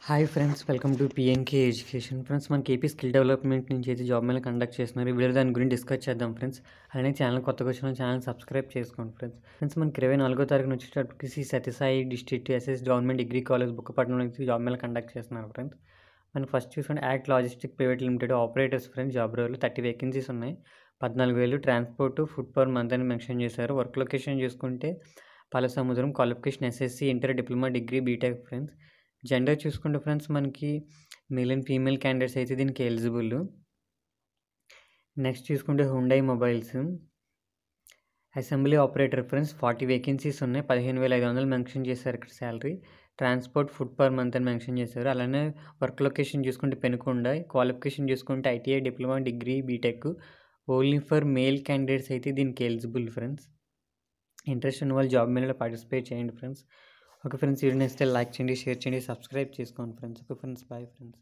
Hi friends, welcome to PNK education. Friends, మనకి AP skill development నుంచి అయితే job Mela conduct చేస్తున్నారు. ఈ వీడియో దాని గురించి డిస్కస్ చేద్దాం ఫ్రెండ్స్. అలానే ఛానల్ కొత్తగా వచ్చిన ఛానల్ సబ్స్క్రైబ్ చేసుకోండి ఫ్రెండ్స్ మనకి 24వ తారీఖున వచ్చేటప్పటికి Shri Sathya Sai district SS government degree college Bukkapatnam నుంచి జాబ్ మేళా కండక్ట్ చేస్తున్నారు ఫ్రెండ్స్. మనకి ఫస్ట్ చూసుకుంటే act logistic private limited operators friends. Job role 30 vacancies ఉన్నాయి. 14,000 ట్రాన్స్పోర్ట్ ఫుడ్ పర్ మంత్ అని మెన్షన్ చేశారు. వర్క్ లొకేషన్ చూసుకుంటే పాలసముద్రం. Qualification SSC, inter, diploma, degree, BTech friends. Gender చూసుకుంటే friends మనకి మేల్ అండ్ ఫీమేల్ క్యాండిడేట్స్ అయితే దీనికి ఎలిజిబుల్. నెక్స్ట్ చూసుకుంటే Hyundai mobiles assembly operator friends. 40 vacancies ఉన్నాయి. 15,500 మెన్షన్ చేశారు ఇక్కడ salary. Transport food per month అని మెన్షన్ చేశారు. అలానే వర్క్ లొకేషన్ చూసుకుంటే పెనుకొండ. క్వాలిఫికేషన్ చూసుకుంటే ITI, diploma, degree, BTech. Only for male candidates అయితే దీనికి ఎలిజిబుల్ ఫ్రెండ్స్. ఇంట్రెస్ట్ ఉన్న వాళ్ళు జాబ్ మేళలో పార్టిసిపేట్ చేయండి ఫ్రెండ్స్. ఓకే ఫ్రెండ్స్, వీడియో నచ్చితే లైక్ చేయండి, షేర్ చేయండి, సబ్స్క్రైబ్ చేసుకోండి friends. Okay friends, bye friends.